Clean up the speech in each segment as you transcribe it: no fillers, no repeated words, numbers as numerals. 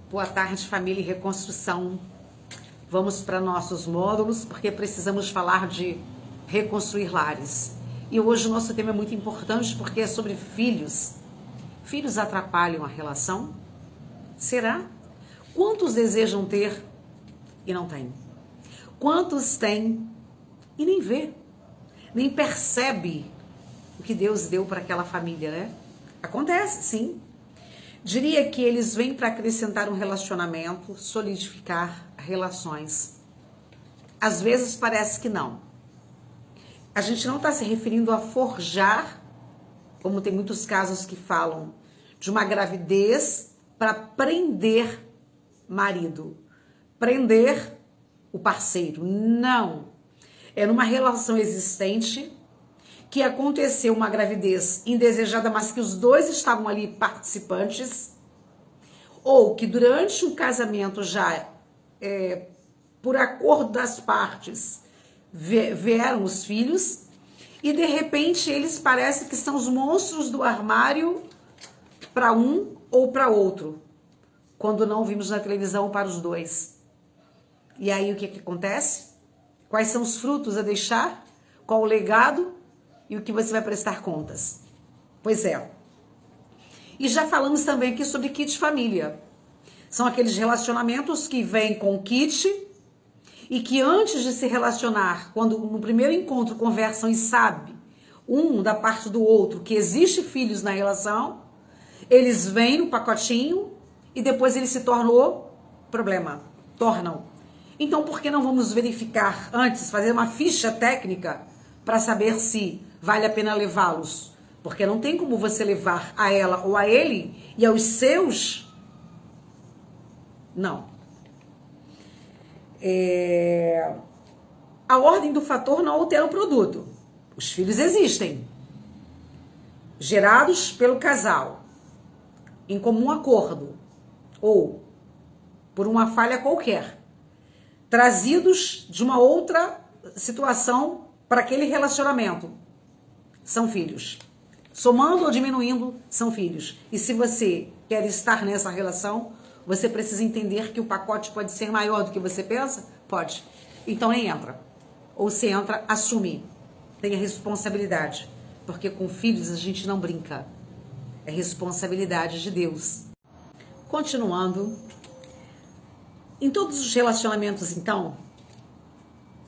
Boa tarde, família e reconstrução. Vamos para nossos módulos, porque precisamos falar de reconstruir lares. E hoje o nosso tema é muito importante, porque é sobre filhos. Filhos atrapalham a relação? Será? Quantos desejam ter e não têm? Quantos têm e nem vê? Nem percebe o que Deus deu para aquela família, né? Acontece, sim. Diria que eles vêm para acrescentar um relacionamento, solidificar relações. Às vezes parece que não. A gente não está se referindo a forjar, como tem muitos casos que falam, de uma gravidez para prender marido, prender o parceiro. Não. É numa relação existente que aconteceu uma gravidez indesejada, mas que os dois estavam ali participantes, ou que durante um casamento já, por acordo das partes, vieram os filhos, e de repente eles parecem que são os monstros do armário para um ou para outro, quando não vimos na televisão para os dois. E aí o que acontece? Quais são os frutos a deixar? Qual o legado? E o que você vai prestar contas? Pois é. E já falamos também aqui sobre kit família. São aqueles relacionamentos que vêm com kit e que antes de se relacionar, quando no primeiro encontro conversam e sabe um da parte do outro que existe filhos na relação, eles vêm no pacotinho e depois ele se tornou problema. Tornam. Então por que não vamos verificar antes, fazer uma ficha técnica para saber se vale a pena levá-los? Porque não tem como você levar a ela ou a ele e aos seus. Não. A ordem do fator não altera o produto. Os filhos existem, gerados pelo casal, em comum acordo, ou por uma falha qualquer, trazidos de uma outra situação para aquele relacionamento. São filhos. Somando ou diminuindo, são filhos. E se você quer estar nessa relação, você precisa entender que o pacote pode ser maior do que você pensa? Pode. Então nem entra. Ou se entra, assume. Tenha responsabilidade. Porque com filhos a gente não brinca. É responsabilidade de Deus. Continuando. Em todos os relacionamentos, então,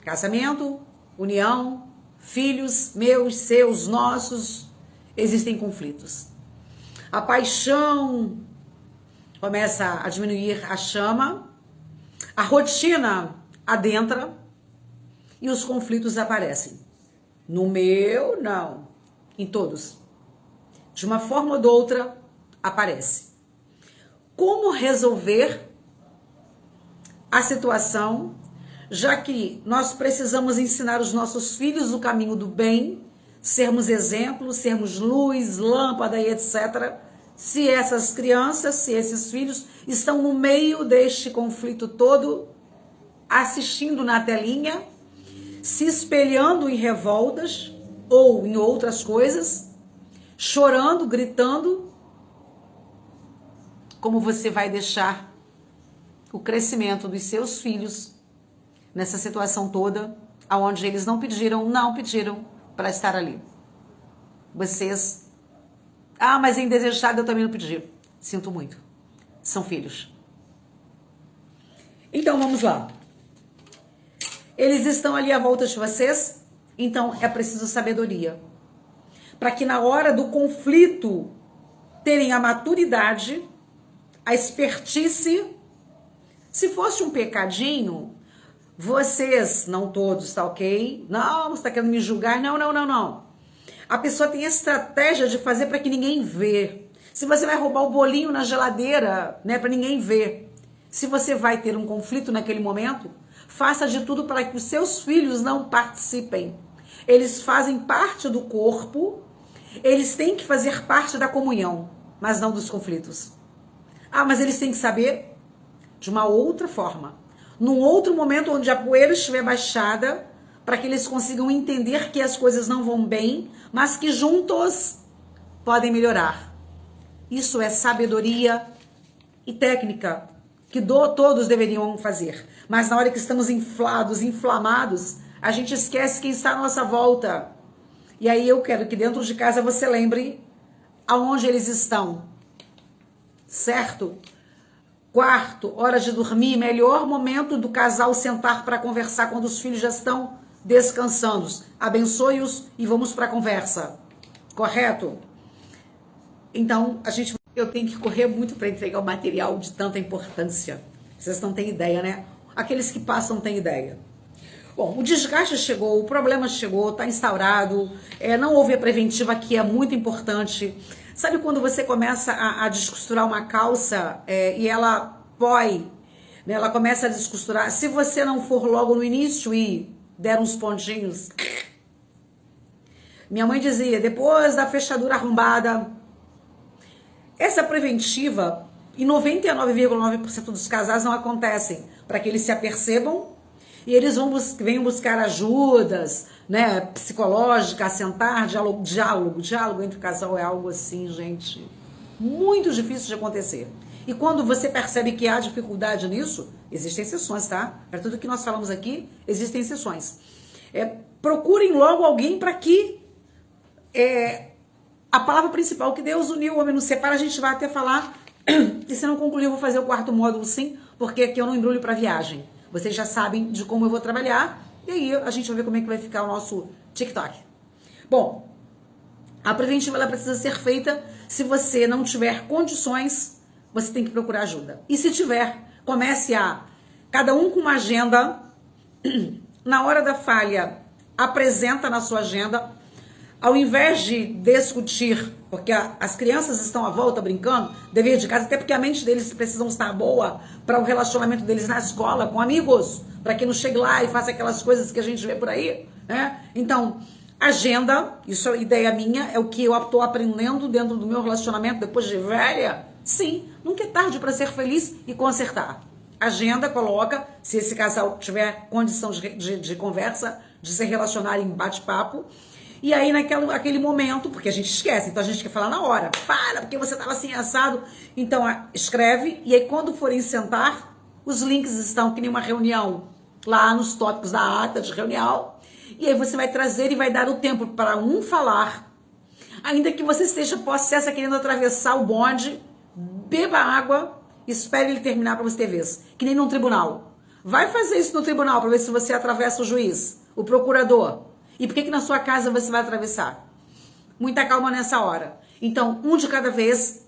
casamento, união, filhos, meus, seus, nossos, existem conflitos. A paixão começa a diminuir a chama, a rotina adentra e os conflitos aparecem. No meu, não. Em todos. De uma forma ou de outra, aparece. Como resolver a situação, já que nós precisamos ensinar os nossos filhos o caminho do bem, sermos exemplos, sermos luz, lâmpada e etc. Se essas crianças, se esses filhos estão no meio deste conflito todo, assistindo na telinha, se espelhando em revoltas ou em outras coisas, chorando, gritando, como você vai deixar o crescimento dos seus filhos nessa situação toda, aonde eles não pediram para estar ali. Vocês, mas é indesejado, eu também não pedi. Sinto muito. São filhos. Então vamos lá. Eles estão ali à volta de vocês, então é preciso sabedoria. Para que na hora do conflito terem a maturidade, a expertise. Se fosse um pecadinho, vocês, não todos, tá ok? Não, você tá querendo me julgar? Não. A pessoa tem a estratégia de fazer para que ninguém vê. Se você vai roubar o bolinho na geladeira, né, para ninguém ver. Se você vai ter um conflito naquele momento, faça de tudo para que os seus filhos não participem. Eles fazem parte do corpo, eles têm que fazer parte da comunhão, mas não dos conflitos. Mas eles têm que saber de uma outra forma. Num outro momento onde a poeira estiver baixada, para que eles consigam entender que as coisas não vão bem, mas que juntos podem melhorar. Isso é sabedoria e técnica que todos deveriam fazer. Mas na hora que estamos inflados, inflamados, a gente esquece quem está à nossa volta. E aí eu quero que dentro de casa você lembre aonde eles estão, certo? Quarto, hora de dormir, melhor momento do casal sentar para conversar quando os filhos já estão descansando. Abençoe-os e vamos para a conversa, correto? Então, eu tenho que correr muito para entregar o material de tanta importância. Vocês não têm ideia, né? Aqueles que passam têm ideia. Bom, o desgaste chegou, o problema chegou, está instaurado, não houve a preventiva, que é muito importante. Sabe quando você começa a descosturar uma calça e ela põe, né, ela começa a descosturar? Se você não for logo no início e der uns pontinhos... Minha mãe dizia, depois da fechadura arrombada... Essa preventiva, em 99,9% dos casais não acontecem, para que eles se apercebam e eles venham buscar ajudas, né, psicológica, sentar, diálogo entre o casal é algo assim, gente, muito difícil de acontecer. E quando você percebe que há dificuldade nisso, existem exceções, tá? Para tudo que nós falamos aqui, existem exceções. Procurem logo alguém para que... a palavra principal que Deus uniu, o homem não separa, a gente vai até falar, e se não concluir eu vou fazer o quarto módulo sim, porque aqui eu não embrulho para viagem. Vocês já sabem de como eu vou trabalhar, e aí a gente vai ver como é que vai ficar o nosso TikTok. Bom, a preventiva ela precisa ser feita. Se você não tiver condições, você tem que procurar ajuda. E se tiver, comece cada um com uma agenda, na hora da falha, apresenta na sua agenda. Ao invés de discutir, porque as crianças estão à volta brincando, dever de casa, até porque a mente deles precisam estar boa para o relacionamento deles na escola, com amigos, para que não chegue lá e faça aquelas coisas que a gente vê por aí, né? Então, agenda, isso é ideia minha, é o que eu estou aprendendo dentro do meu relacionamento depois de velha. Sim, nunca é tarde para ser feliz e consertar. Agenda, coloca, se esse casal tiver condição de conversa, de se relacionar em bate-papo. E aí, naquele momento, porque a gente esquece, então a gente quer falar na hora. Para, porque você estava assim assado. Então, escreve. E aí, quando forem sentar, os links estão que nem uma reunião lá nos tópicos da ata de reunião. E aí você vai trazer e vai dar o tempo para um falar. Ainda que você esteja possessa querendo atravessar o bonde, beba água, espere ele terminar para você ter vez. Que nem num tribunal. Vai fazer isso no tribunal para ver se você atravessa o juiz, o procurador. E por que na sua casa você vai atravessar? Muita calma nessa hora. Então, um de cada vez.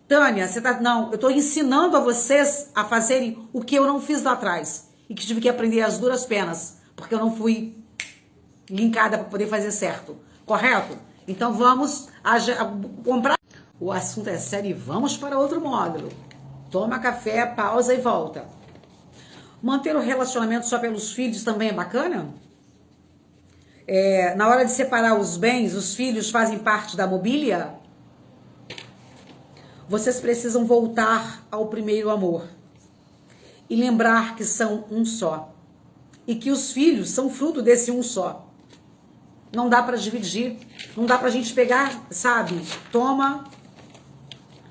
Tânia, não, eu estou ensinando a vocês a fazerem o que eu não fiz lá atrás. E que tive que aprender as duras penas. Porque eu não fui linkada para poder fazer certo. Correto? Então, vamos comprar. O assunto é sério e vamos para outro módulo. Toma café, pausa e volta. Manter o relacionamento só pelos filhos também é bacana? Na hora de separar os bens, os filhos fazem parte da mobília? Vocês precisam voltar ao primeiro amor e lembrar que são um só e que os filhos são fruto desse um só. Não dá para dividir, não dá pra gente pegar, sabe? Toma.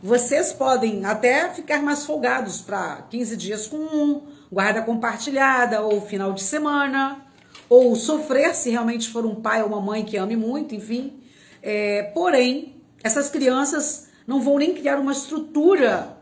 Vocês podem até ficar mais folgados para 15 dias com um, guarda compartilhada ou final de semana. Ou sofrer se realmente for um pai ou uma mãe que ame muito, enfim. Porém, essas crianças não vão nem criar uma estrutura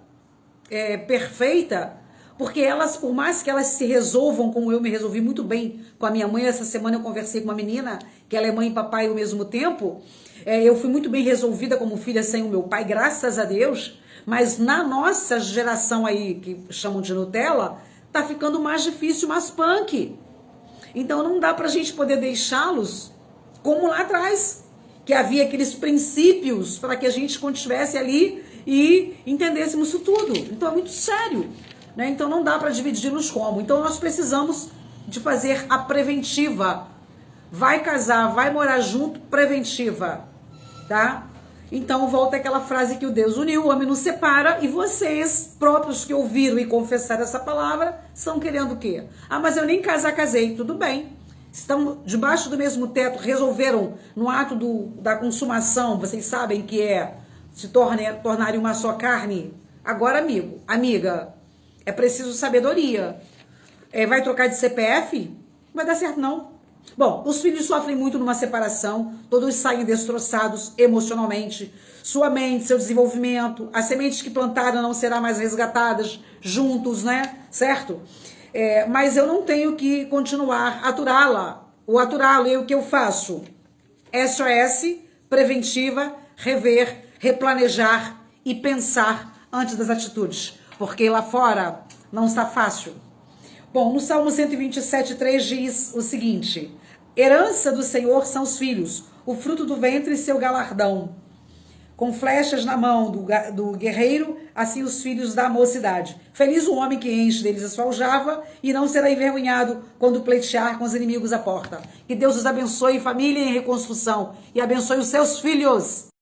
perfeita, porque elas, por mais que elas se resolvam, como eu me resolvi muito bem com a minha mãe, essa semana eu conversei com uma menina, que ela é mãe e papai ao mesmo tempo, eu fui muito bem resolvida como filha sem o meu pai, graças a Deus, mas na nossa geração aí, que chamam de Nutella, tá ficando mais difícil, mais punk. Então não dá pra gente poder deixá-los como lá atrás, que havia aqueles princípios para que a gente estivesse ali e entendêssemos isso tudo. Então é muito sério, né? Então não dá para dividi-los como. Então nós precisamos de fazer a preventiva. Vai casar, vai morar junto, preventiva, tá? Então volta àquela frase que o Deus uniu, o homem não separa, e vocês próprios que ouviram e confessaram essa palavra, estão querendo o quê? Ah, mas eu nem casei. Tudo bem. Estão debaixo do mesmo teto, resolveram no ato da consumação, vocês sabem que se tornarem uma só carne. Agora, amigo, amiga, É preciso sabedoria. Vai trocar de CPF? Não vai dar certo, não. Bom, os filhos sofrem muito numa separação, todos saem destroçados emocionalmente. Sua mente, seu desenvolvimento, as sementes que plantaram não serão mais resgatadas juntos, né? Certo? Mas eu não tenho que continuar a aturá-la, ou aturá-lo. E o que eu faço? SOS, preventiva, rever, replanejar e pensar antes das atitudes. Porque lá fora não está fácil. Bom, no Salmo 127:3 diz o seguinte: herança do Senhor são os filhos, o fruto do ventre seu galardão. Com flechas na mão do guerreiro, assim os filhos da mocidade. Feliz o homem que enche deles a sua aljava e não será envergonhado quando pleitear com os inimigos à porta. Que Deus os abençoe, família em reconstrução, e abençoe os seus filhos.